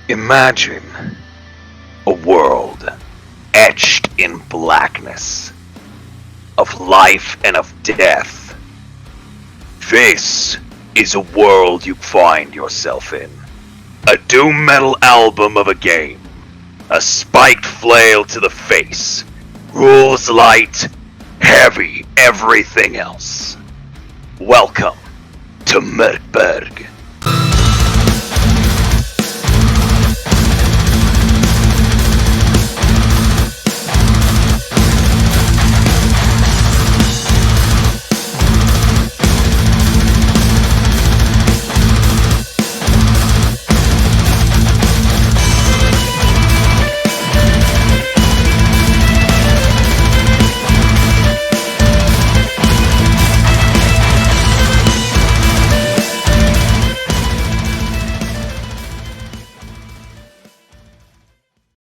Imagine a world etched in blackness, of life and of death. This is a world you find yourself in. A doom metal album of a game. A spiked flail to the face. Rules light, heavy everything else. Welcome to Mork Borg.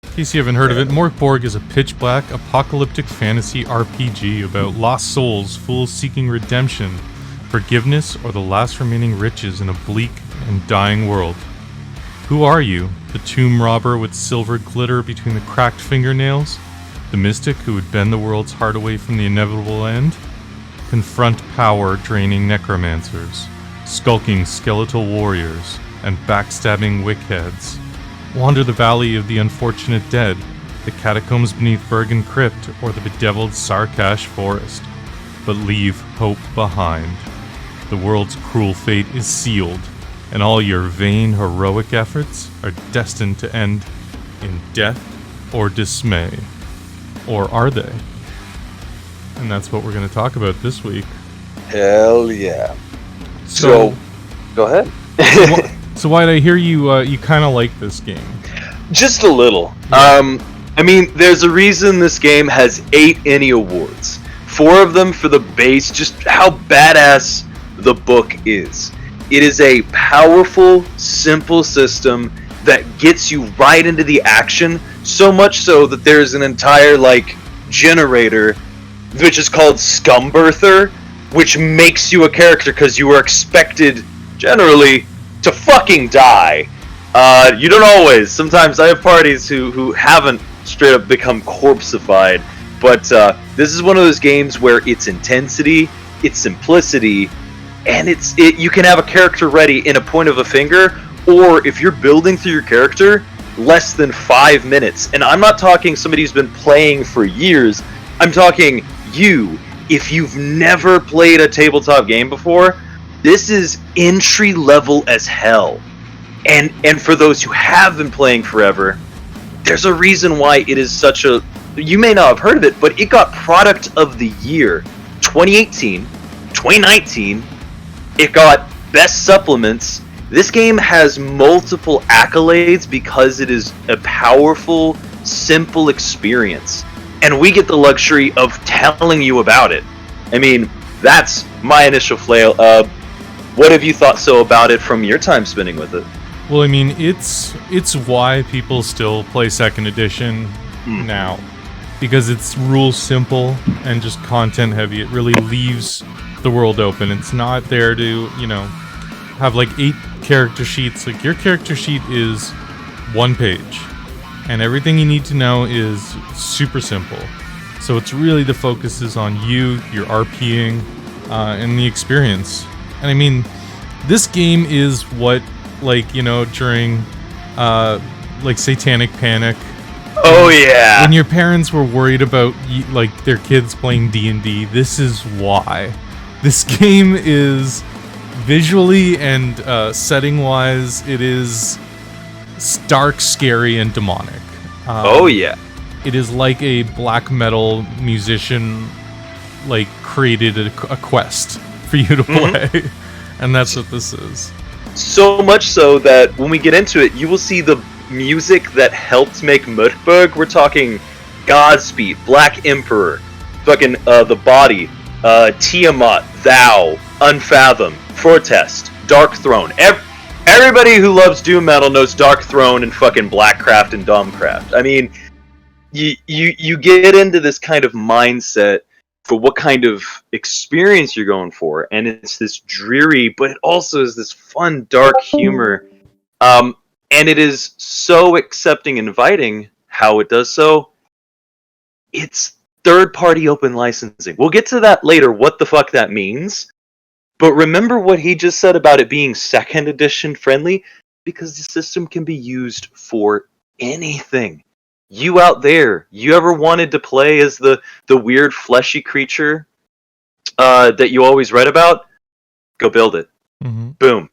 In case you haven't heard of it, Mork Borg is a pitch-black, apocalyptic fantasy RPG about lost souls, fools seeking redemption, forgiveness, or the last remaining riches in a bleak and dying world. Who are you? The tomb robber with silver glitter between the cracked fingernails? The mystic who would bend the world's heart away from the inevitable end? Confront power-draining necromancers, skulking skeletal warriors, and backstabbing wickheads. Wander the valley of the unfortunate dead, the catacombs beneath Bergen Crypt, or the bedeviled Sarkash forest. But leave hope behind. The world's cruel fate is sealed, and all your vain, heroic efforts are destined to end in death or dismay. Or are they? And that's what we're going to talk about this week. Hell yeah. So go ahead. So Wyatt, I hear you kind of like this game. Just a little. Yeah. I mean, there's a reason this game has 8 ENnie awards. 4 of them for the base, just how badass the book is. It is a powerful, simple system that gets you right into the action, so much so that there's an entire, generator, which is called Scumbirther, which makes you a character because you are expected, generally, to fucking die. You don't always. Sometimes I have parties who haven't straight up become corpseified, but this is one of those games where its intensity, its simplicity, and you can have a character ready in a point of a finger, or if you're building through your character, less than 5 minutes. And I'm not talking somebody who's been playing for years. I'm talking you. If you've never played a tabletop game before, this is entry level as hell. And for those who have been playing forever, there's a reason why it is such a... You may not have heard of it, but it got Product of the Year 2018, 2019. It got Best Supplements. This game has multiple accolades because it is a powerful, simple experience. And we get the luxury of telling you about it. I mean, that's my initial flail. What have you thought so about it from your time spending with it? Well, I mean, it's why people still play second edition now, because it's rule simple and just content heavy. It really leaves the world open. It's not there to, have 8 character sheets. Your character sheet is 1 page, and everything you need to know is super simple. So it's really the focus is on you, your RPing, and the experience. And I mean, this game is what, during, Satanic Panic. Oh yeah. When your parents were worried about, their kids playing D&D, this is why. This game is visually and setting-wise, it is stark, scary, and demonic. Oh yeah. It is like a black metal musician, created a quest for you to play. And that's what this is. So much so that when we get into it, you will see the music that helped make Mork Borg. We're talking Godspeed, Black Emperor, fucking The Body, Tiamat, Thou, Unfathom, Fortest, Dark Throne. Everybody who loves doom metal knows Dark Throne and fucking Blackcraft and Domcraft. I mean, you get into this kind of mindset for what kind of experience you're going for, and it's this dreary, but it also is this fun, dark humor. And it is so accepting and inviting how it does so. It's third-party open licensing. We'll get to that later, what the fuck that means. But remember what he just said about it being second edition friendly? Because the system can be used for anything. You out there, you ever wanted to play as the weird fleshy creature that you always read about? Go build it. Mm-hmm. Boom.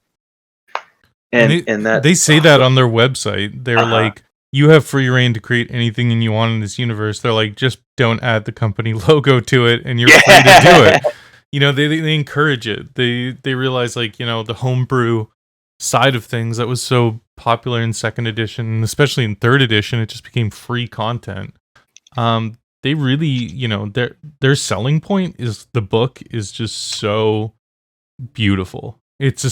And they say that on their website. They're like, you have free reign to create anything you want in this universe. They're like, just don't add the company logo to it, and you're free to do it. You know, they encourage it. They realize, like, you know, the homebrew side of things that was so popular in second edition, and especially in third edition, it just became free content. They really, you know, their selling point is the book is just so beautiful. It's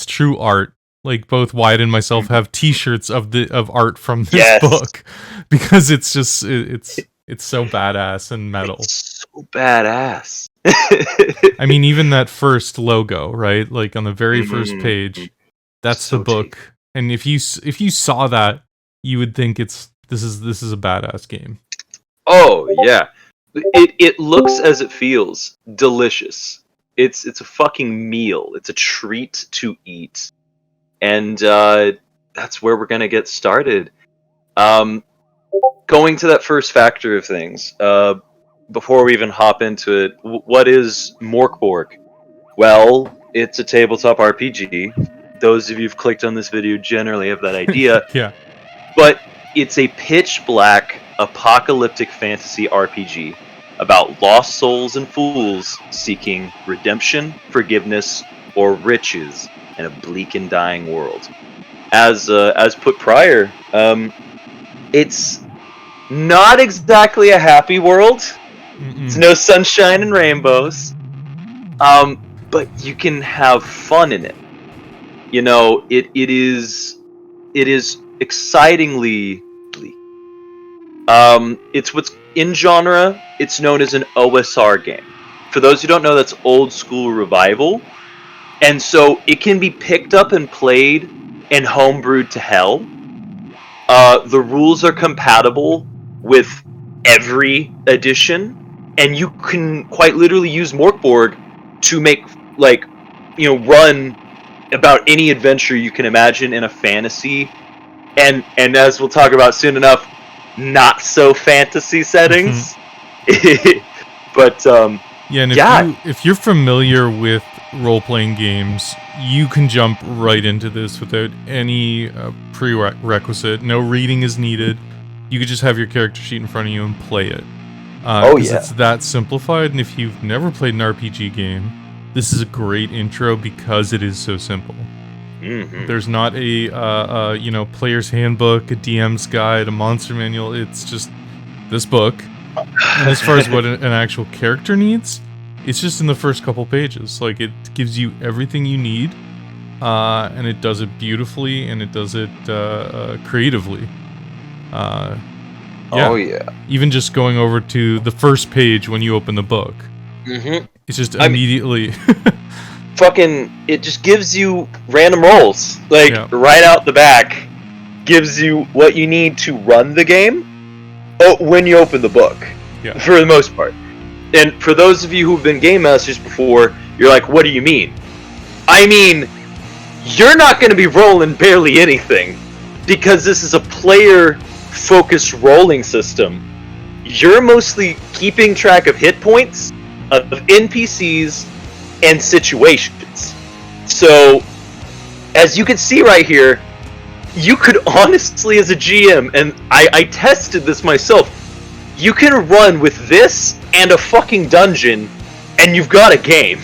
true art. Like, both Wyatt and myself have T-shirts of art from this book, because it's just it's so badass and metal. It's so badass. I mean, even that first logo, right? Like on the very first page, that's so the book. Deep. And if you saw that, you would think this is a badass game. Oh yeah, it looks as it feels delicious. It's a fucking meal. It's a treat to eat. And that's where we're going to get started. Going to that first factor of things, before we even hop into it, what is Mork Borg? Well, it's a tabletop RPG. Those of you who've clicked on this video generally have that idea. Yeah. But it's a pitch black apocalyptic fantasy RPG about lost souls and fools seeking redemption, forgiveness, or riches in a bleak and dying world. As put prior, it's not exactly a happy world. Mm-mm. It's no sunshine and rainbows. But you can have fun in it. You know, it is excitingly bleak. It's what's in genre. It's known as an OSR game. For those who don't know, that's old school revival. And so it can be picked up and played and homebrewed to hell. The rules are compatible with every edition, and you can quite literally use Mork Borg to make, like, you know, run about any adventure you can imagine in a fantasy, and as we'll talk about soon enough, not so fantasy settings. But yeah, and if you're familiar with role-playing games, you can jump right into this without any prerequisite. No reading is needed. You could just have your character sheet in front of you and play it. It's that simplified, and if you've never played an RPG game, this is a great intro because it is so simple. Mm-hmm. There's not a player's handbook, a DM's guide, a monster manual. It's just this book. And as far as what an actual character needs, it's just in the first couple pages. Like, it gives you everything you need, and it does it beautifully, and it does it creatively. Oh yeah. Even just going over to the first page when you open the book, it's just immediately. It just gives you random rolls, like right out the back, gives you what you need to run the game. When you open the book, for the most part. And for those of you who've been game masters before, you're like, what do you mean? I mean, you're not going to be rolling barely anything, because this is a player-focused rolling system. You're mostly keeping track of hit points, of NPCs, and situations. So, as you can see right here, you could honestly, as a GM, and I tested this myself, you can run with this and a fucking dungeon, and you've got a game.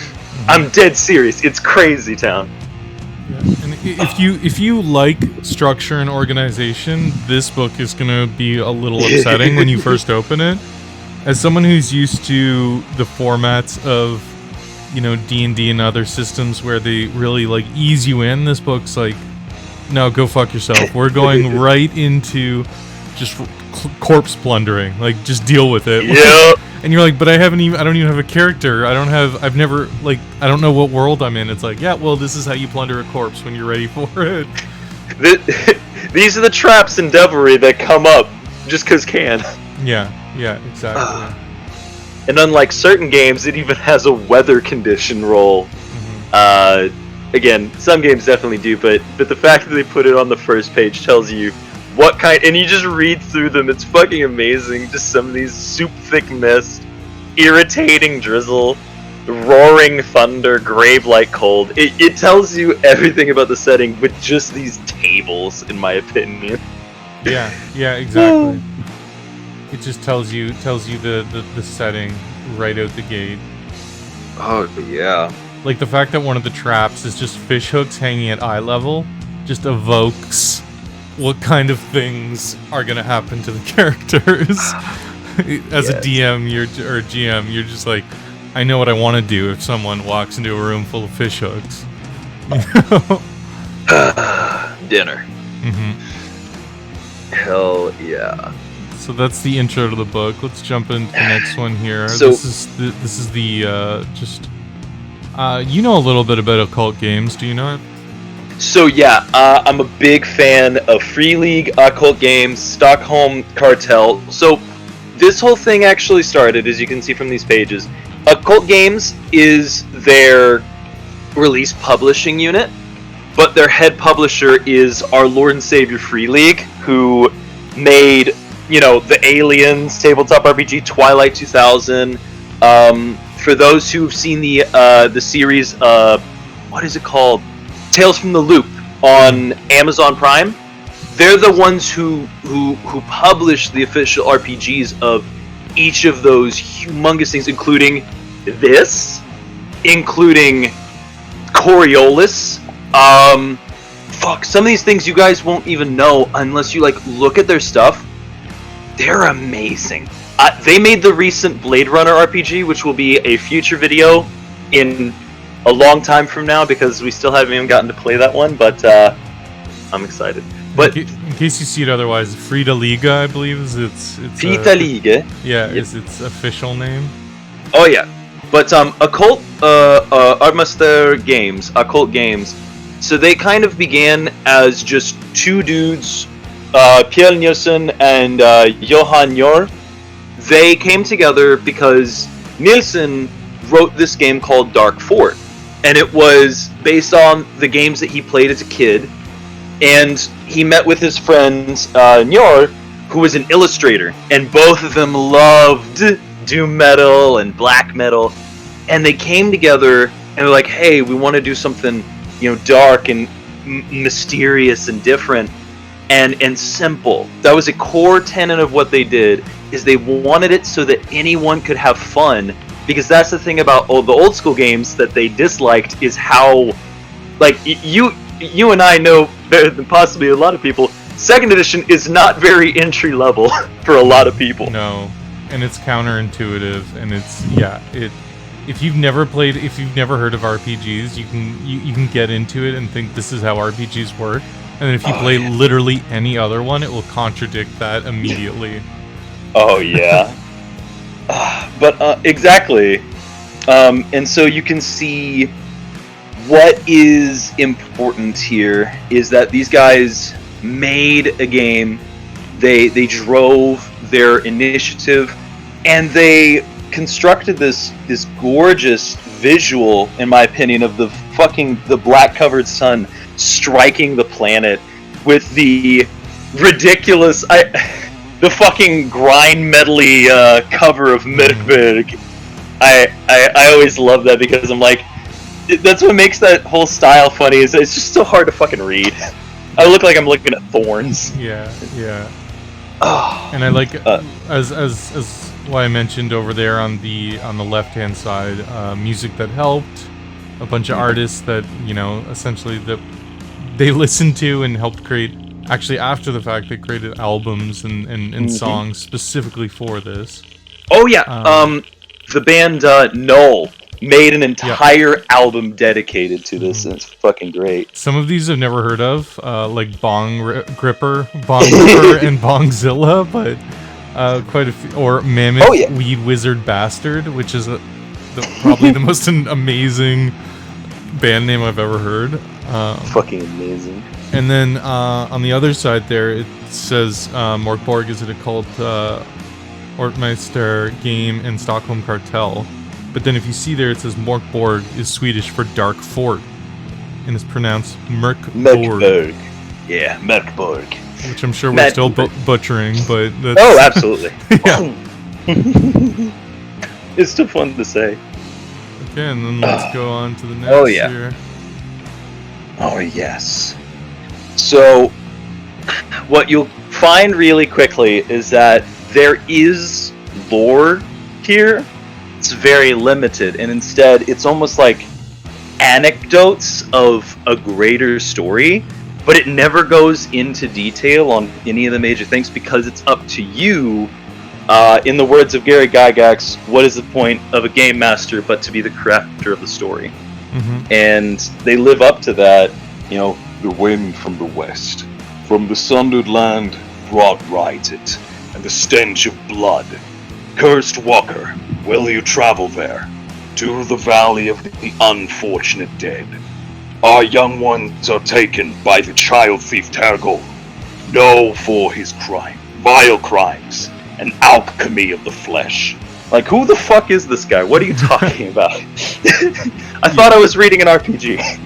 I'm dead serious. It's crazy town. Yeah. And if you like structure and organization, this book is gonna be a little upsetting when you first open it. As someone who's used to the formats of, you know, D&D and other systems where they really like ease you in, this book's like, no, go fuck yourself. We're going right into just corpse plundering. Like, just deal with it. Yep. And you're like, but I don't even have a character. I don't know what world I'm in. It's like, yeah, well, this is how you plunder a corpse when you're ready for it. These are the traps in devilry that come up just because can. Yeah, exactly. And unlike certain games, it even has a weather condition roll. Again, some games definitely do, but the fact that they put it on the first page tells you what kind, and you just read through them. It's fucking amazing. Just some of these soup thick mist, irritating drizzle, roaring thunder, grave-like cold. It tells you everything about the setting with just these tables, in my opinion. Yeah, exactly. It just tells you the setting right out the gate. Oh yeah. Like the fact that one of the traps is just fish hooks hanging at eye level just evokes what kind of things are gonna happen to the characters. As a DM, or GM, you're just like, I know what I want to do if someone walks into a room full of fish hooks. Dinner. Hell yeah. So that's the intro to the book. Let's jump into the next one here. So, this is the you know a little bit about occult games, do you know it? So yeah, I'm a big fan of Free League, occult games, Stockholm Cartel. So this whole thing actually started, as you can see from these pages. Occult Games is their release publishing unit, but their head publisher is our Lord and Savior Free League, who made, the Aliens tabletop RPG, Twilight 2000. For those who've seen the series, what is it called? Tales from the Loop on Amazon Prime. They're the ones who publish the official RPGs of each of those humongous things, including this, including Coriolis. Some of these things you guys won't even know unless you look at their stuff. They're amazing. They made the recent Blade Runner RPG, which will be a future video in a long time from now because we still haven't even gotten to play that one, but I'm excited. But in case you see it otherwise, Frida Liga, I believe, is its Frida Liga. Yeah, is its official name. Oh yeah. But Occult Armaster Games, Occult Games. So they kind of began as just two dudes, Pierre Nielsen and Johan Yor. They came together because Nielsen wrote this game called Dark Fort, and it was based on the games that he played as a kid. And he met with his friend Nyor, who was an illustrator, and both of them loved doom metal and black metal. And they came together and were like, "Hey, we want to do something, dark and mysterious and different and simple." That was a core tenet of what they did. Is they wanted it so that anyone could have fun, because that's the thing about the old school games that they disliked, is how, you and I know better than possibly a lot of people, second edition is not very entry level for a lot of people. No, and it's counterintuitive, and if you've never heard of RPGs, you can get into it and think this is how RPGs work, and then if you play literally any other one, it will contradict that immediately. Oh yeah. But exactly. And so you can see what is important here is that these guys made a game, they drove their initiative, and they constructed this gorgeous visual, in my opinion, of the black covered sun striking the planet with the ridiculous the fucking grind metally cover of Midtberg. I always love that because I'm like, that's what makes that whole style funny, is it's just so hard to fucking read. I look like I'm looking at thorns. Yeah. Oh, and I like as what I mentioned over there on the left-hand side, music that helped, a bunch of artists that essentially that they listened to and helped create. Actually, after the fact, they created albums and songs specifically for this. Oh yeah, the band Null made an entire album dedicated to this, and it's fucking great. Some of these I've never heard of, like Bong Gripper and Bongzilla, but quite a few, or Mammoth Weed Wizard Bastard, which is probably the most amazing band name I've ever heard. Fucking amazing. And then on the other side there, it says Mork Borg is an occult Ortmeister game and Stockholm Cartel. But then if you see there, it says Mork Borg is Swedish for Dark Fort, and it's pronounced Mork Borg. Yeah, Mork Borg. Which I'm sure we're still butchering, but that's... Oh, absolutely. Yeah. It's still fun to say. Okay, and then let's go on to the next here. Oh, yes. So, what you'll find really quickly is that there is lore here. It's very limited, and instead it's almost like anecdotes of a greater story, but it never goes into detail on any of the major things because it's up to you. In the words of Gary Gygax, what is the point of a game master but to be the crafter of the story? Mm-hmm. And they live up to that. You know, the wind from the west, from the sundered land, broad rides it, and the stench of blood. Cursed walker, will you travel there, to the valley of the unfortunate dead? Our young ones are taken by the child thief Tergol. Know for his crime, vile crimes, and alchemy of the flesh. Like, who the fuck is this guy? What are you talking about? I thought I was reading an RPG.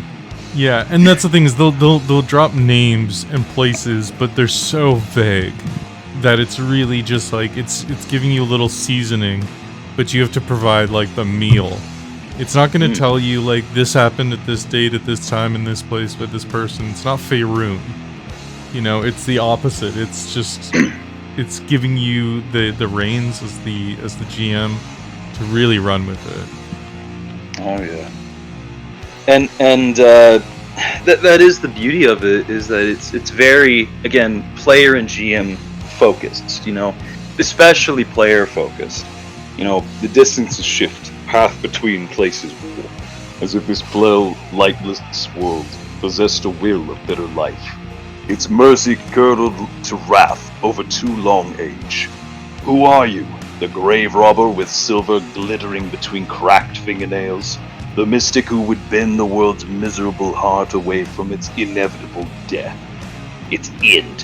Yeah, and that's the thing is they'll drop names and places, but they're so vague that it's really just like it's giving you a little seasoning, but you have to provide like the meal. It's not going to tell you like this happened at this date at this time in this place with this person. It's not Faerun. You know, it's the opposite. It's just it's giving you the reins as the GM to really run with it. Oh yeah. And that is the beauty of it, is that it's very, again, player and GM focused, you know, especially player focused. You know, the distances shift, half between places war, as if this pale, lightless world possessed a will of bitter life. Its mercy curdled to wrath over too long age. Who are you, the grave robber with silver glittering between cracked fingernails? The mystic who would bend the world's miserable heart away from its inevitable death. Its end.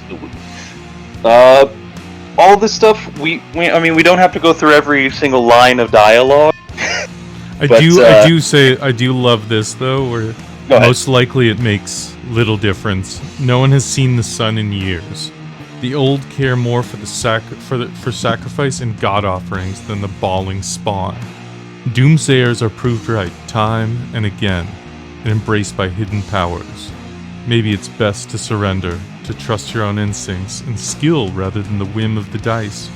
All this stuff, we don't have to go through every single line of dialogue. I do love this though, where most likely it makes little difference. No one has seen the sun in years. The old care more for for sacrifice and god offerings than the bawling spawn. Doomsayers are proved right time and again, and embraced by hidden powers. Maybe it's best to surrender, to trust your own instincts and skill rather than the whim of the dice.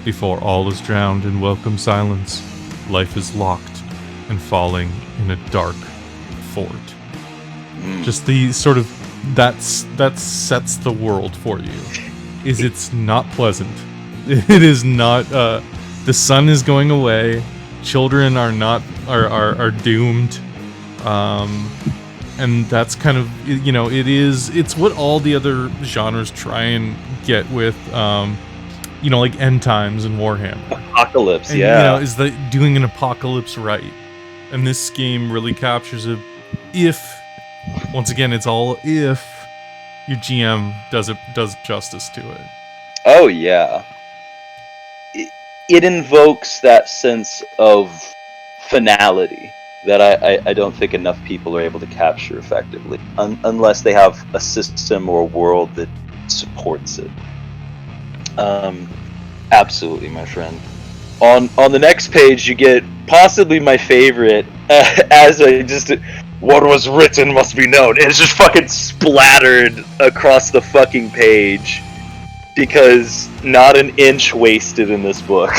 Before all is drowned in welcome silence, life is locked and falling in a dark fort. Just the sort of that sets the world for you. It's not pleasant. It is not. The sun is going away. Children are doomed, and that's kind of, you know, it's what all the other genres try and get with, you know, like End Times and Warhammer. Apocalypse, and, yeah. You know, is that doing an apocalypse right? And this game really captures it. If, once again, it's all if your GM does justice to it. Oh yeah. It invokes that sense of finality that I don't think enough people are able to capture effectively, unless they have a system or a world that supports it. Absolutely, my friend. On the next page, you get possibly my favorite, what was written must be known. It's just fucking splattered across the fucking page. Because not an inch wasted in this book.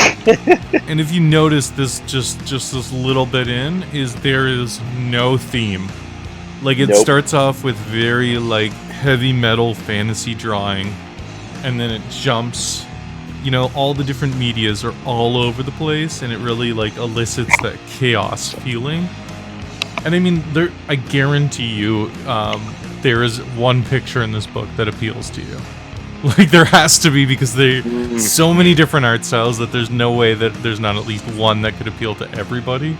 And if you notice this, just this little bit in, there is no theme. Like, it starts off with very, like, heavy metal fantasy drawing, and then it jumps. You know, all the different medias are all over the place, and it really, like, elicits that chaos feeling. And I mean, I guarantee you, there is one picture in this book that appeals to you. Like, there has to be, because so many different art styles that there's no way that there's not at least one that could appeal to everybody.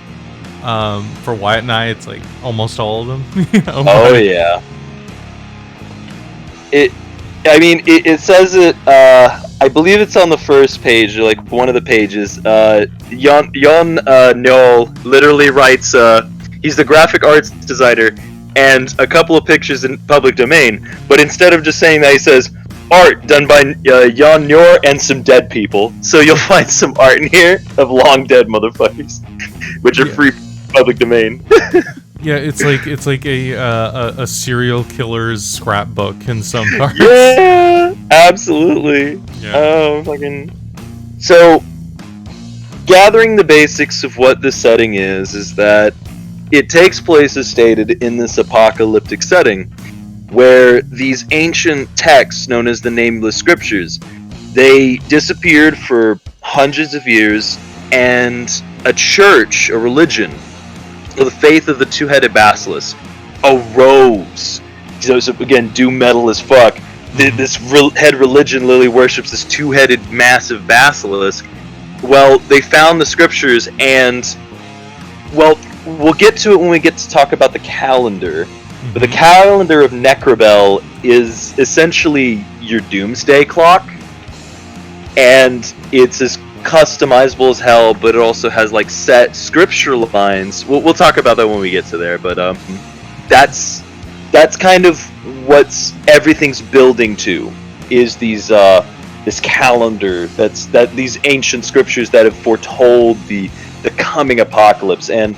For Wyatt and I, it's like almost all of them. You know? Oh yeah. It says it. I believe it's on the first page, or like one of the pages. Jan Noel literally writes. He's the graphic arts designer, and a couple of pictures in public domain. But instead of just saying that, he says art done by Jan Noel and some dead people. So you'll find some art in here of long dead motherfuckers, which are free public domain. Yeah, it's like a serial killer's scrapbook in some parts. Yeah, absolutely. Yeah. Oh, fucking. So, gathering the basics of what this setting is that it takes place, as stated, in this apocalyptic setting, where these ancient texts, known as the Nameless Scriptures, they disappeared for hundreds of years, and a church, a religion, the faith of the two-headed basilisk arose. So again, doom metal as fuck. This head religion literally worships this two-headed massive basilisk. Well, they found the scriptures, and well, we'll get to it when we get to talk about the calendar. But the calendar of Necrobel is essentially your doomsday clock, and it's as customizable as hell, but it also has like set scriptural lines. We'll talk about that when we get to there, but that's kind of what's everything's building to, is these this calendar that these ancient scriptures that have foretold the coming apocalypse, and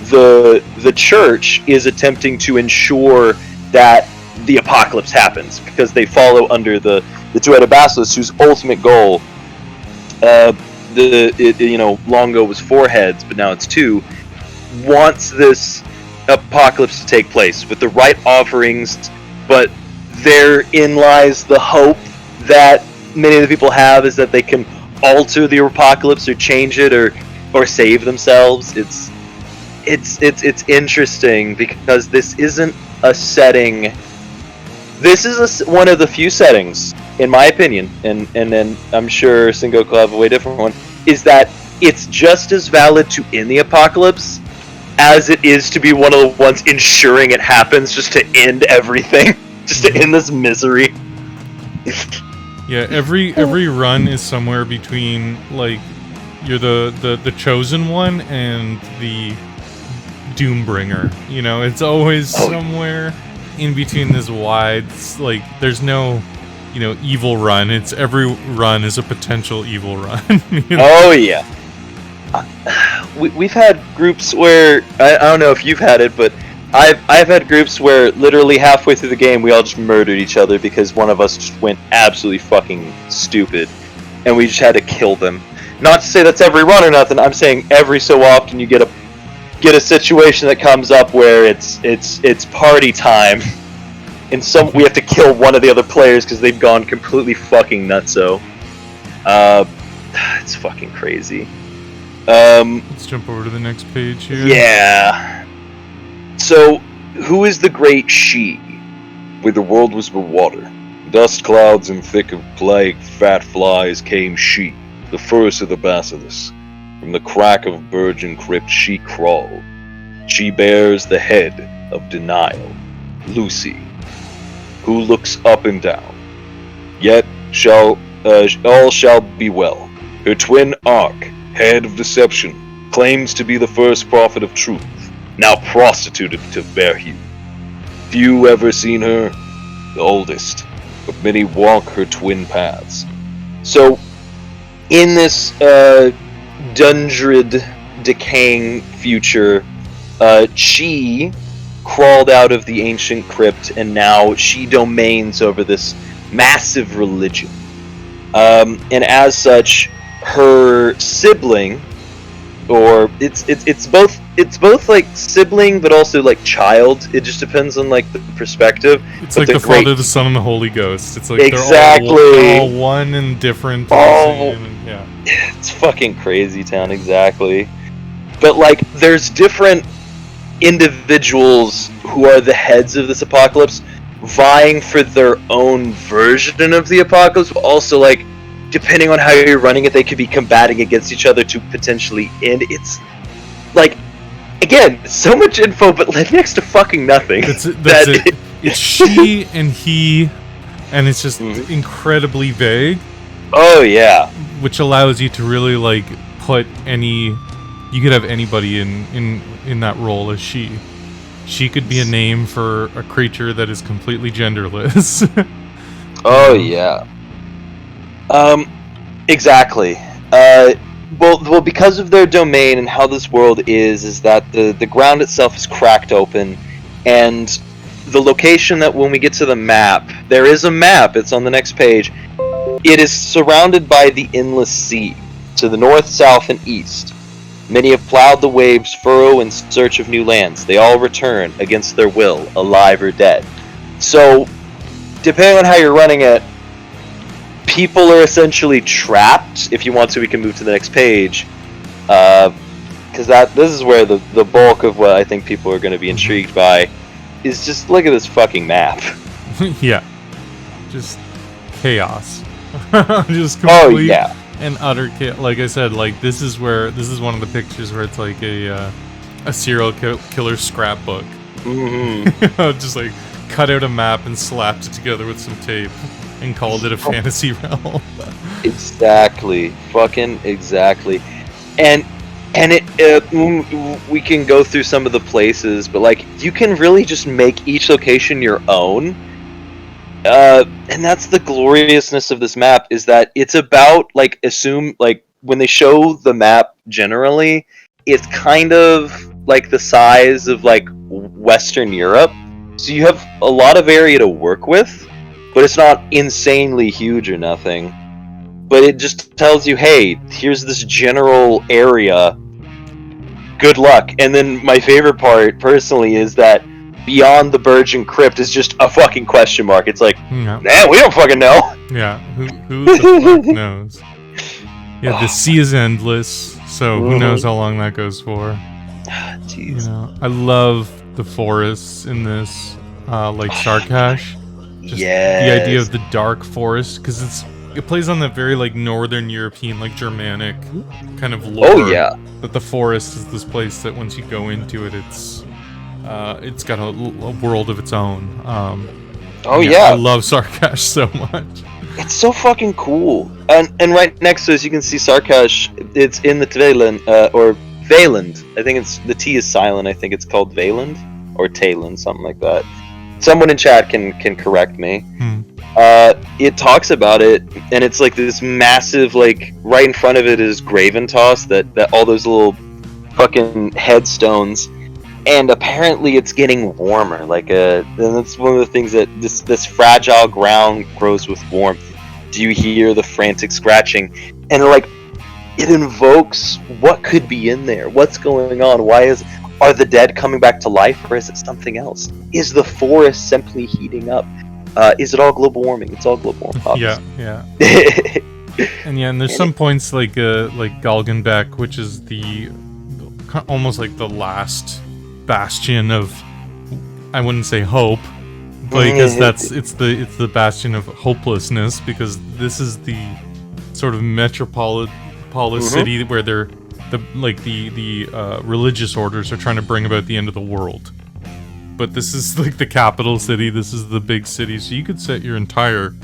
the church is attempting to ensure that the apocalypse happens, because they follow under the two-headed basilisk, whose ultimate goal, long ago was 4 heads, but now it's 2, wants this apocalypse to take place with the right offerings, but therein lies the hope that many of the people have, is that they can alter the apocalypse or change it or save themselves. It's interesting, because this isn't a setting. This is one of the few settings, in my opinion, and then I'm sure Singo will have a way different one, is that it's just as valid to end the apocalypse as it is to be one of the ones ensuring it happens, just to end everything, just to end this misery. Yeah, every run is somewhere between, like, you're the chosen one and the Doombringer. You know, it's always somewhere in between this wide, like, there's no, evil run. It's every run is a potential evil run. Oh yeah. We've had groups where I don't know if you've had it, but I've had groups where literally halfway through the game we all just murdered each other because one of us just went absolutely fucking stupid, and we just had to kill them. Not to say that's every run or nothing. I'm saying every so often you get a situation that comes up where it's party time, and we have to kill one of the other players because they've gone completely fucking nutso. It's fucking crazy. Let's jump over to the next page here. Yeah. So, who is the great she? Where the world was but water, dust clouds and thick of plague, fat flies, came she, the first of the basilisks. From the crack of virgin crypt she crawled. She bears the head of denial, Lucy, who looks up and down. Yet all shall be well. Her twin Ark, head of deception, claims to be the first prophet of truth, now prostituted to fair hue. Few ever seen her, the oldest, but many walk her twin paths. So, in this Dundred decaying future, she crawled out of the ancient crypt, and now she domains over this massive religion. And as such, her sibling, or it's both like sibling but also like child. It just depends on like the perspective. It's like the Father, the Son, and the Holy Ghost. It's like exactly they're all one and different. Yeah, it's fucking crazy town, exactly. But like, there's different individuals who are the heads of this apocalypse, vying for their own version of the apocalypse, but also like, depending on how you're running it, they could be combating against each other to potentially end. It's like, again, so much info, but like next to fucking nothing. That's it. It's she and he and it's just incredibly vague. Oh yeah, which allows you to really like put any. You could have anybody in that role as she. She could be a name for a creature that is completely genderless. Oh yeah. Exactly. Well, because of their domain and how this world is that the ground itself is cracked open, and the location that when we get to the map, there is a map. It's on the next page. It is surrounded by the endless sea to the north, south, and east. Many have plowed the waves furrow in search of new lands. They all return against their will, alive or dead. So, depending on how you're running it, people are essentially trapped. If you want to, we can move to the next page. Because this is where the bulk of what I think people are going to be intrigued by is just look at this fucking map. Yeah. Just chaos. Just complete and utter chaos. Like I said, like this is one of the pictures where it's like a serial killer scrapbook. Mm-hmm. Just like cut out a map and slapped it together with some tape and called it a fantasy realm. Exactly. Fucking exactly. And we can go through some of the places, but like you can really just make each location your own. And that's the gloriousness of this map, is that it's about like when they show the map generally, it's kind of like the size of like Western Europe. So you have a lot of area to work with, but it's not insanely huge or nothing. But it just tells you, hey, here's this general area. Good luck. And then my favorite part, personally, is that beyond the Virgin Crypt is just a fucking question mark. It's like, man, we don't fucking know. Yeah, who the fuck knows? Yeah, the sea is endless, so who knows how long that goes for. Jeez. You know, I love the forests in this, like Sarkash. Just the idea of the dark forest, because it plays on that very like Northern European, like Germanic kind of lore. Oh yeah. That the forest is this place that once you go into it, it's got a world of its own. I love Sarkash so much. It's so fucking cool. And right next to us, you can see Sarkash. It's in the Tveland, or Valand. I think the T is silent. I think it's called Valand or Tayland, something like that. Someone in chat can correct me. It talks about it, and it's like this massive, like right in front of it is Graventoss, that all those little fucking headstones, and apparently it's getting warmer. Like and that's one of the things that this fragile ground grows with warmth. Do you hear the frantic scratching? And like it invokes what could be in there. What's going on? Are the dead coming back to life, or is it something else? Is the forest simply heating up? Is it all global warming? It's all global warming. Yeah. And there's some points like Galgenbeck, which is almost like the last bastion of, I wouldn't say hope, because it's the bastion of hopelessness, because this is the sort of metropolis city where the religious orders are trying to bring about the end of the world. But this is like the capital city. This is the big city, so you could set your entire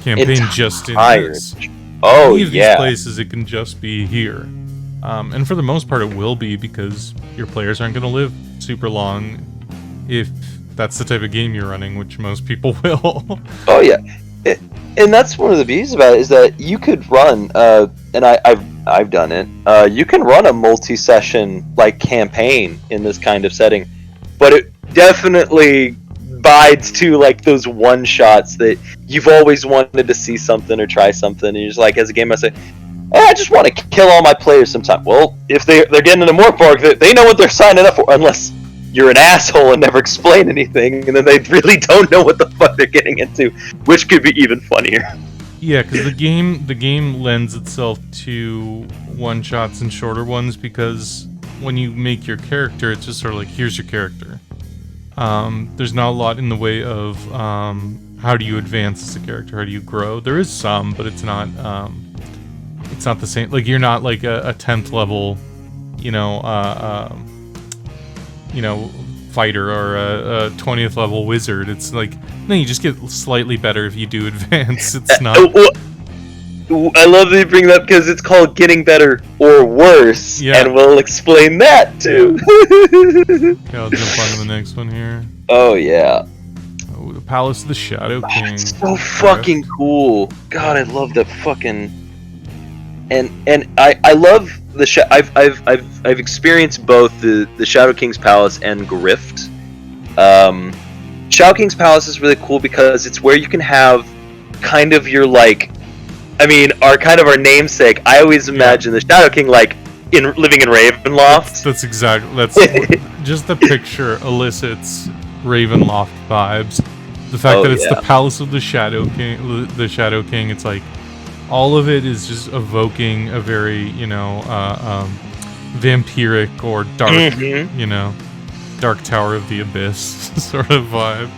campaign just in this. Oh, any of these places, it can just be here. And for the most part, it will be, because your players aren't going to live super long if that's the type of game you're running, which most people will. Oh yeah, and that's one of the beauties about it, is that you could run, and I've done it. You can run a multi-session like campaign in this kind of setting, but it definitely bides to like those one shots that you've always wanted to see something or try something, and you're just like, as a game I say, I just want to kill all my players sometime. Well, if they're getting into Mork Borg, they know what they're signing up for, unless you're an asshole and never explain anything, and then they really don't know what the fuck they're getting into, which could be even funnier. Yeah, because the game lends itself to one-shots and shorter ones, because when you make your character, it's just sort of like, here's your character. There's not a lot in the way of how do you advance as a character, how do you grow. There is some, but it's not the same. Like, you're not like a 10th level, fighter or a 20th level wizard. It's like, no, you just get slightly better if you do advance. It's not. I love that you bring that up because it's called getting better or worse, and we'll explain that too. Okay, I'll jump on to the next one here. Oh yeah. Oh, the Palace of the Shadow King. It's so fucking cool. God, I love that fucking. And I love the I've experienced both the Shadow King's Palace and Grift. Shadow King's Palace is really cool because it's where you can have kind of your like. I mean, our namesake. I always imagine the Shadow King living in Ravenloft. That's just the picture elicits Ravenloft vibes. The fact that it's the Palace of the Shadow King. The Shadow King. It's like all of it is just evoking a very vampiric or dark, Dark Tower of the Abyss sort of vibe.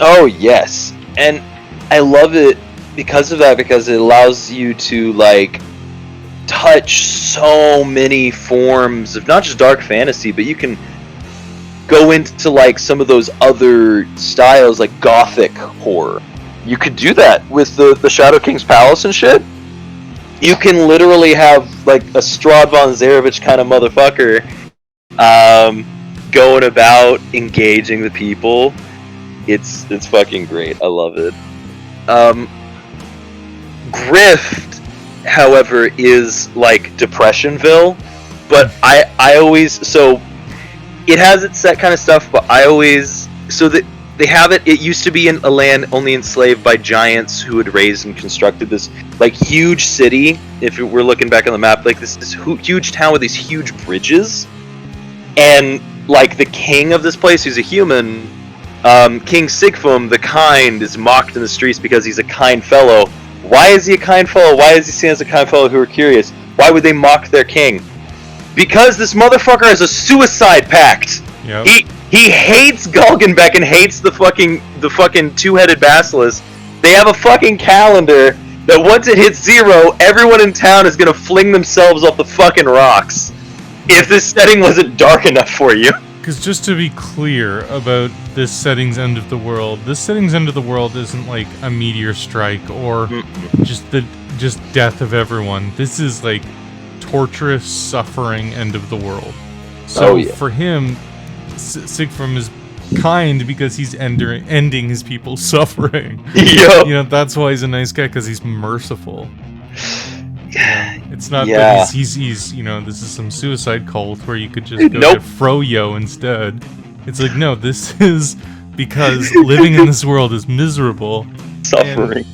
Oh yes, and I love it. Because of that, because it allows you to like touch so many forms of not just dark fantasy, but you can go into like some of those other styles like gothic horror. You could do that with the Shadow King's Palace and shit. You can literally have like a Strahd von Zarovich kind of motherfucker going about engaging the people. It's fucking great. I love it. Grift, however, is like Depressionville, but I always, so it has its set kind of stuff, but I always, so that they have it used to be in a land only enslaved by giants who had raised and constructed this like huge city. If we're looking back on the map, like this huge town with these huge bridges, and like the king of this place, who's a human, King Sigfum the Kind, is mocked in the streets because he's a kind fellow. Why is he a kind fellow? Why is he seen as a kind fellow who are curious? Why would they mock their king? Because this motherfucker has a suicide pact. Yep. He hates Galgenbeck and hates the fucking two-headed basilisk. They have a fucking calendar that once it hits 0, everyone in town is gonna fling themselves off the fucking rocks. If this setting wasn't dark enough for you. Because just to be clear about this setting's end of the world, this setting's end of the world isn't like a meteor strike or just death of everyone. This is like torturous, suffering end of the world. So for him, Sigfrim is kind because he's ending his people's suffering. Yep. That's why he's a nice guy, because he's merciful. It's not that he's this is some suicide cult where you could just go to Froyo instead. It's like, no, this is because living in this world is miserable. Suffering.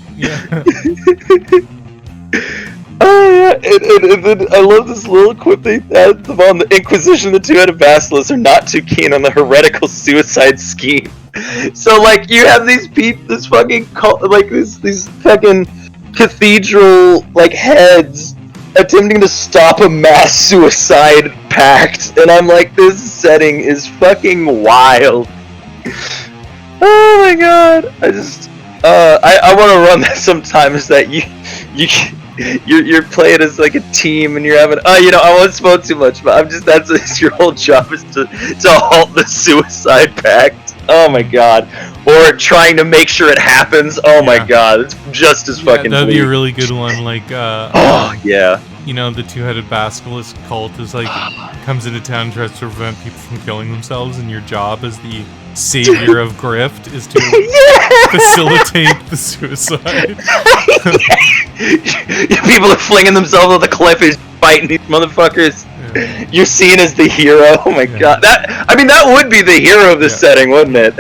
And I love this little quip they had on the Inquisition. The two-headed basilisks are not too keen on the heretical suicide scheme. So, like, you have these people, this fucking cult, like these fucking cathedral like heads attempting to stop a mass suicide pact, and I'm like, this setting is fucking wild. Oh my god, I just I want to run that sometimes, that you're playing as like a team and you're having I won't spoil too much, but that's your whole job is to halt the suicide pact. Oh my god. Or trying to make sure it happens. Oh my god, it's just as fucking that'd be a really good one. Like the two-headed basilisk cult is like comes into town and tries to prevent people from killing themselves, and your job as the savior of Grift is to facilitate the suicide. People are flinging themselves off the cliff, is fighting these motherfuckers. You're seen as the hero. Oh my god, that would be the hero of this setting, wouldn't it?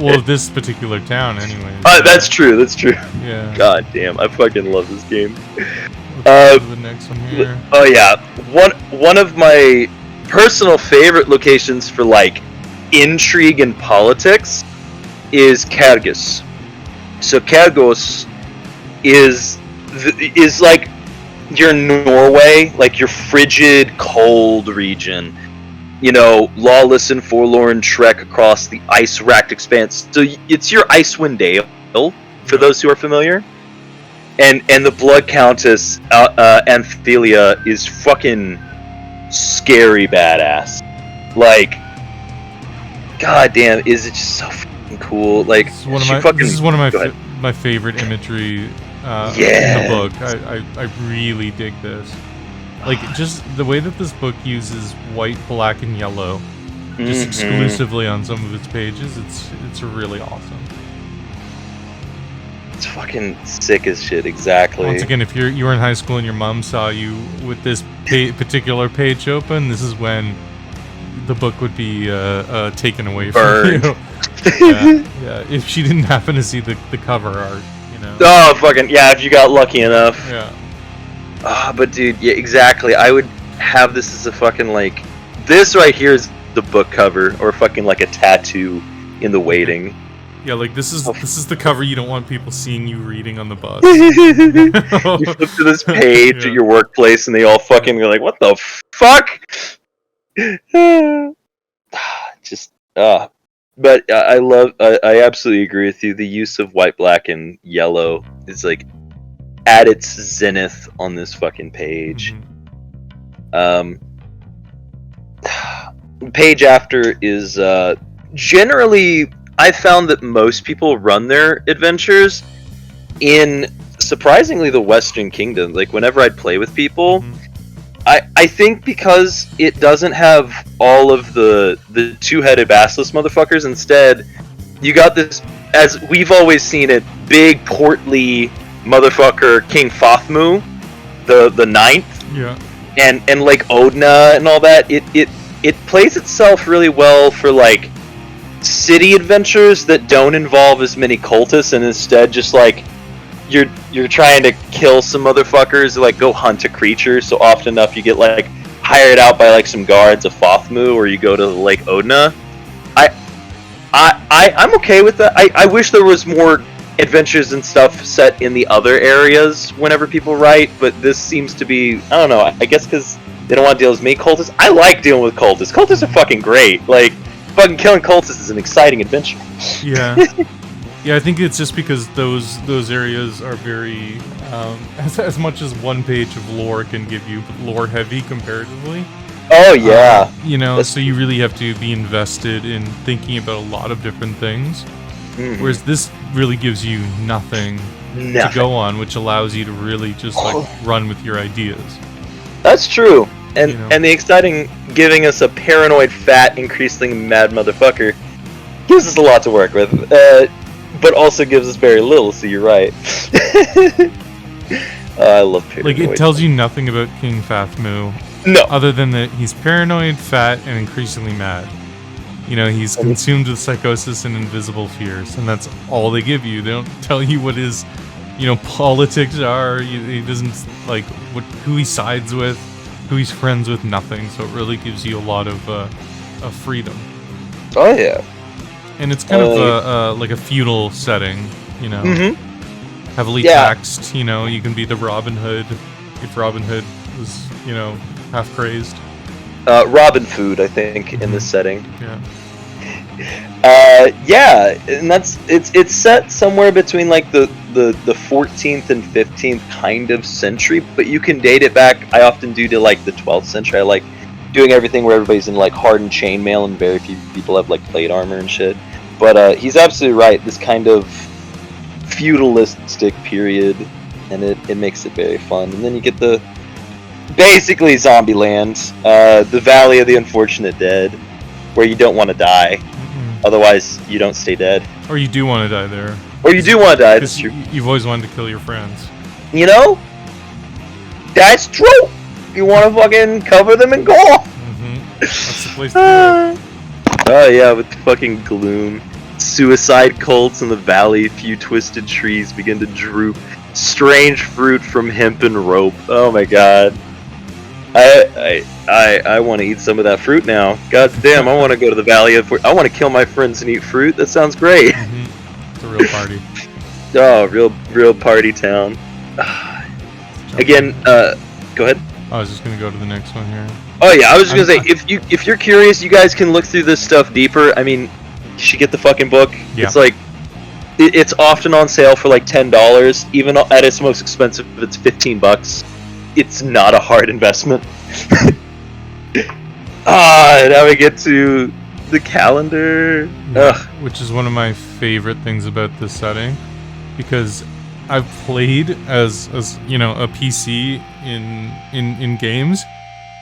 Well, this particular town, anyway. That's true. Yeah. God damn, I fucking love this game. The next one here. Oh yeah, one of my personal favorite locations for like intrigue and politics is Kyrgyz. So Kyrgyz is like your Norway, like your frigid, cold region. Lawless and forlorn trek across the ice-racked expanse. So it's your Icewind Dale, for those who are familiar. And the Blood Countess, Anthelia, is fucking scary badass. Like, God damn, is it just so fucking cool? Like, This is one of my favorite imagery in the book. I really dig this. Like, just the way that this book uses white, black, and yellow, just exclusively on some of its pages, it's really awesome. It's fucking sick as shit, exactly. Once again, if you were in high school and your mom saw you with this particular page open, this is when the book would be taken away from you. Yeah, if she didn't happen to see the cover art, you know. Oh, fucking, yeah, if you got lucky enough. Yeah. But dude, yeah, exactly. I would have this as a fucking, like, this right here is the book cover, or fucking like a tattoo in the waiting. Yeah, like this is the cover you don't want people seeing you reading on the bus. You flip to this page at your workplace, and they all fucking are like, "What the fuck?" But I absolutely agree with you. The use of white, black, and yellow is like at its zenith on this fucking page. Page after is generally, I found that most people run their adventures in surprisingly the Western Kingdom. Like, whenever I'd play with people, I think because it doesn't have all of the two-headed basilisk motherfuckers. Instead, you got this, as we've always seen it, big portly motherfucker King Fothmu, the ninth. Yeah. And like Odna and all that. It plays itself really well for like city adventures that don't involve as many cultists, and instead just like you're trying to kill some motherfuckers, like go hunt a creature. So often enough you get like hired out by like some guards of Fothmu, or you go to Lake Odna. I'm okay with that. I wish there was more adventures and stuff set in the other areas whenever people write, but this seems to be, I don't know, I guess because they don't want to deal with me cultists. I like dealing with cultists. Cultists are fucking great. Like, fucking killing cultists is an exciting adventure. Yeah. Yeah, I think it's just because those areas are very, as much as one page of lore can give you, lore heavy comparatively. Oh, yeah. You know, so you really have to be invested in thinking about a lot of different things. Whereas this really gives you nothing to go on, which allows you to really just like run with your ideas. That's true. And You know. and the exciting giving us a paranoid, fat, increasingly mad motherfucker gives us a lot to work with. But also gives us very little, so you're right. I love paranoid. Like, it tells you nothing about King Fathmu. No. Other than that he's paranoid, fat, and increasingly mad. You know, he's consumed with psychosis and invisible fears, and that's all they give you. They don't tell you what his, you know, politics are. He doesn't, like, who he sides with, who he's friends with, nothing. So it really gives you a lot of freedom. Oh, yeah. And it's kind of like a feudal setting, you know. Heavily taxed, you know. You can be the Robin Hood if Robin Hood was, you know, half crazy. Robin food, I think, in this setting. Yeah. Yeah, and it's set somewhere between like the 14th and 15th kind of century, but you can date it back. I often do to like the 12th century. I like doing everything where everybody's in like hardened chainmail and very few people have like plate armor and shit. But he's absolutely right. This kind of feudalistic period, and it makes it very fun. And then you get the basically Zombieland, the Valley of the Unfortunate Dead, where you don't want to die. Otherwise, you don't stay dead. Or you do want to die there. Or you do want to die. That's true. You've always wanted to kill your friends. You know? That's true. You want to fucking cover them in gore. That's the place to do it. Oh yeah, with the fucking gloom. Suicide cults in the valley, few twisted trees begin to droop. Strange fruit from hempen rope. Oh my god. I want to eat some of that fruit now. God damn, I want to go to the valley of. I want to kill my friends and eat fruit. That sounds great. It's a real party. Oh, real party town. Again, go ahead. I was just gonna go to the next one here. Oh yeah, I was just gonna say, if you're curious, you guys can look through this stuff deeper. I mean, you should get the fucking book. Yeah. It's like, it's often on sale for like $10. Even at its most expensive, it's $15. It's not a hard investment. Now we get to the calendar. Yeah, which is one of my favorite things about this setting, because I've played as you know, a PC in games,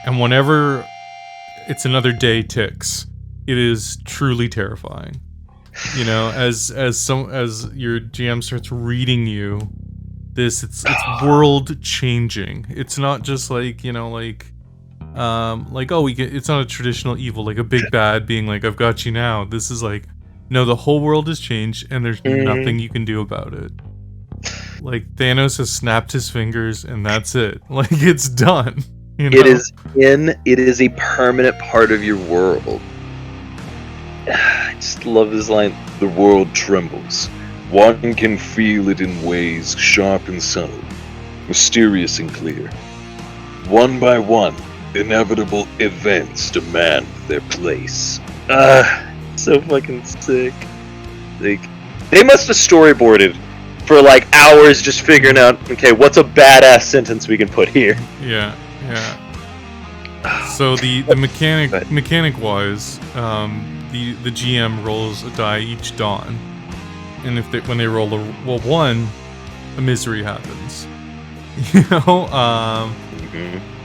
and whenever it's another day ticks, it is truly terrifying. You know, as your GM starts reading you this, it's world changing. It's not just like, you know, like oh, it's not a traditional evil like a big bad being like, I've got you now. This is like, no, the whole world has changed and there's nothing you can do about it. Like, Thanos has snapped his fingers and that's it. Like, it's done. You know? It is a permanent part of your world. I just love this line. The world trembles. One can feel it in ways sharp and subtle, mysterious and clear. One by one, inevitable events demand their place. So fucking sick. Like, they must have storyboarded for like hours just figuring out, okay, what's a badass sentence we can put here. Yeah. So the mechanic wise, the GM rolls a die each dawn, and when they roll a 1, a misery happens. You know,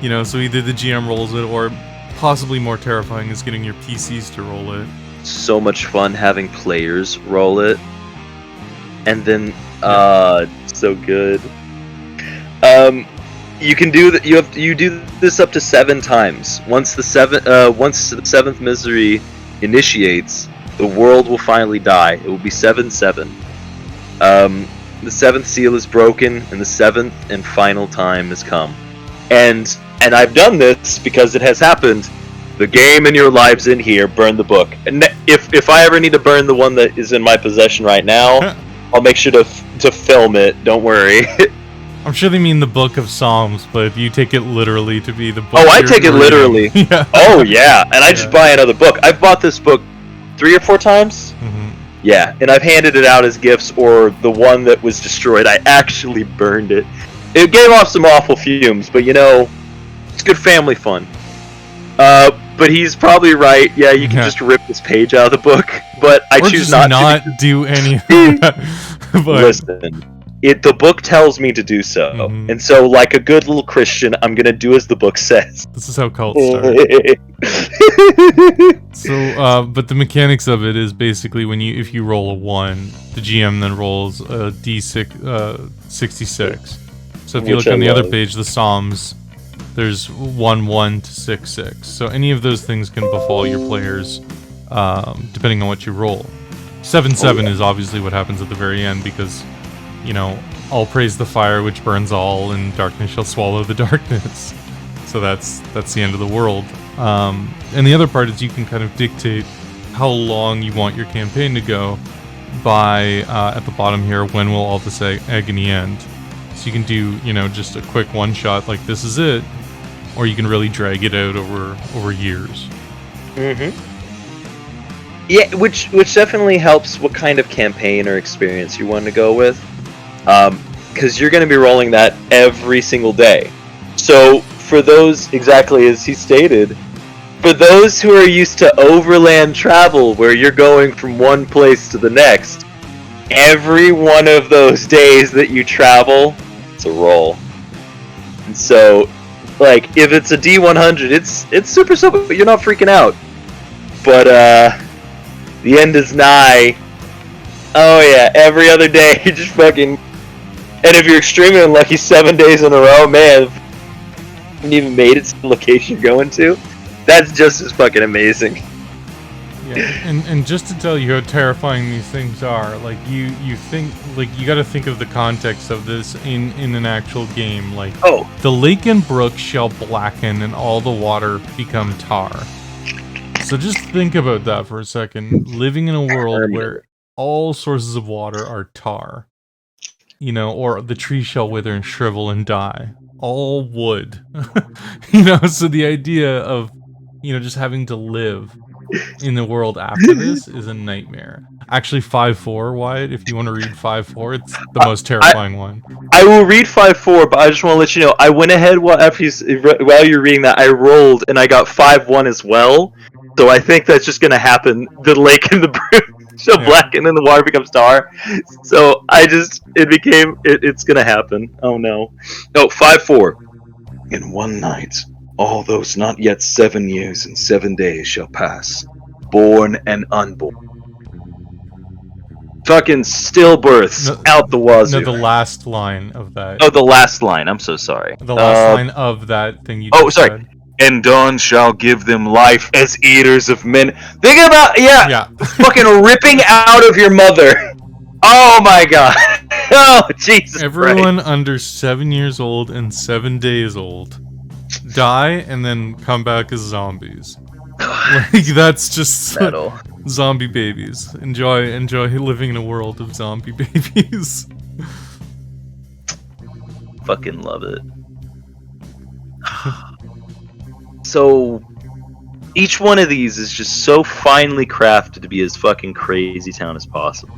you know, so either the GM rolls it, or possibly more terrifying is getting your PCs to roll it. So much fun having players roll it, and then so good. You can do that. You do this up to 7 times. Once the seventh misery initiates, the world will finally die. It will be 7-7. The 7th seal is broken, and the 7th and final time has come. And I've done this because it has happened. The game and your lives in here. Burn the book. And if I ever need to burn the one that is in my possession right now, I'll make sure to film it. Don't worry. I'm sure they mean the Book of Psalms, but you take it literally to be the book. Oh, I take it literally. Yeah. Oh, yeah. And I just buy another book. I've bought this book 3 or 4 times. Mm-hmm. Yeah, and I've handed it out as gifts, or the one that was destroyed, I actually burned it. It gave off some awful fumes, but you know, it's good family fun. But he's probably right. Yeah, you can just rip this page out of the book, but I choose not to do any of that. But listen. The book tells me to do so, and so, like a good little Christian, I'm gonna do as the book says. This is how cults start. So, but the mechanics of it is basically if you roll a 1, the GM then rolls a D6, 66. So if you look on the other page, the Psalms, there's 1-1 to 6-6. So any of those things can befall your players, depending on what you roll. 7-7 is obviously what happens at the very end, because, you know, all praise the fire which burns all, and darkness shall swallow the darkness. So that's the end of the world. And the other part is you can kind of dictate how long you want your campaign to go by, at the bottom here, when will all this agony end. So you can do, you know, just a quick one-shot, like this is it, or you can really drag it out over years. Yeah, which definitely helps what kind of campaign or experience you want to go with. Because you're going to be rolling that every single day. So, for those, exactly as he stated, for those who are used to overland travel, where you're going from one place to the next, every one of those days that you travel, it's a roll. And so, like, if it's a D100, it's super simple, but you're not freaking out. But, the end is nigh. Oh yeah, every other day, you just fucking... And if you're extremely unlucky, 7 days in a row, man, if you haven't even made it to the location you're going to, that's just as fucking amazing. Yeah, and just to tell you how terrifying these things are, like, you think, like, you gotta think of the context of this in an actual game, like, the lake and brook shall blacken and all the water become tar. So just think about that for a second, living in a world where all sources of water are tar. You know, or the tree shall wither and shrivel and die. All wood. You know, so the idea of, you know, just having to live in the world after this is a nightmare. Actually, 5-4, Wyatt, if you want to read 5-4, it's the most terrifying one. I will read 5-4, but I just want to let you know, I went ahead while you're reading that, I rolled, and I got 5-1 as well. So I think that's just gonna happen. The lake and the broom shall blacken and the water becomes tar. So it's gonna happen. Oh no. No, 5-4. In one night, all those not yet 7 years and 7 days shall pass, born and unborn. Fucking stillbirths out the wazoo. No, the last line of that. Oh, the last line. I'm so sorry. The last line of that thing you just sorry. said. And dawn shall give them life as eaters of men. Think about, Yeah. fucking ripping out of your mother. Oh my god. Oh, Jesus Everyone Christ. under 7 years old and 7 days old die and then come back as zombies. Like, that's just Metal. zombie babies. Enjoy living in a world of zombie babies. Fucking love it. So, each one of these is just so finely crafted to be as fucking crazy town as possible.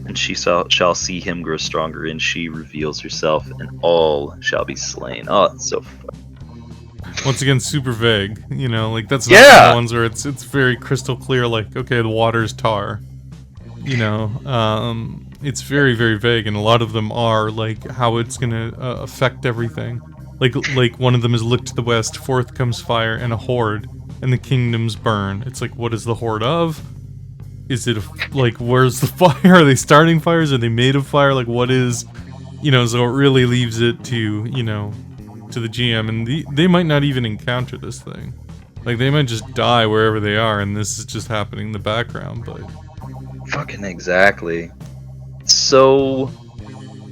And she shall see him grow stronger, and she reveals herself, and all shall be slain. Oh, it's so fun. Once again, super vague. You know, like that's not one of the ones where it's very crystal clear. Like, okay, the water's tar. You know, it's very, very vague, and a lot of them are like how it's gonna affect everything. Like one of them is look to the west, forth comes fire and a horde, and the kingdoms burn. It's like, what is the horde of? Is it like, where's the fire? Are they starting fires? Are they made of fire? Like, what is, you know? So it really leaves it to, you know, to the GM, and they might not even encounter this thing. Like, they might just die wherever they are, and this is just happening in the background. But fucking exactly. So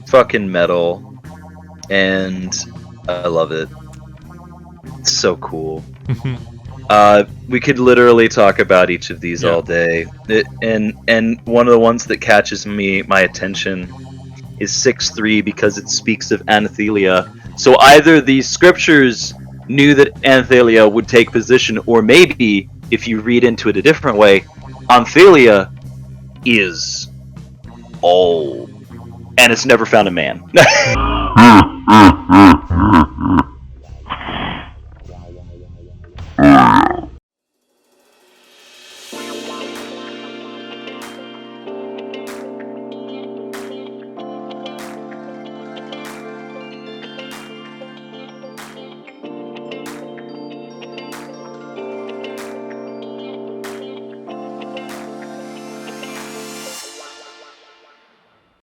fucking metal, and I love it. It's so cool. We could literally talk about each of these all day. And one of the ones that catches my attention is 6-3 because it speaks of Anathelia. So either these scriptures knew that Anathelia would take position, or maybe, if you read into it a different way, Anathelia is old and it's never found a man.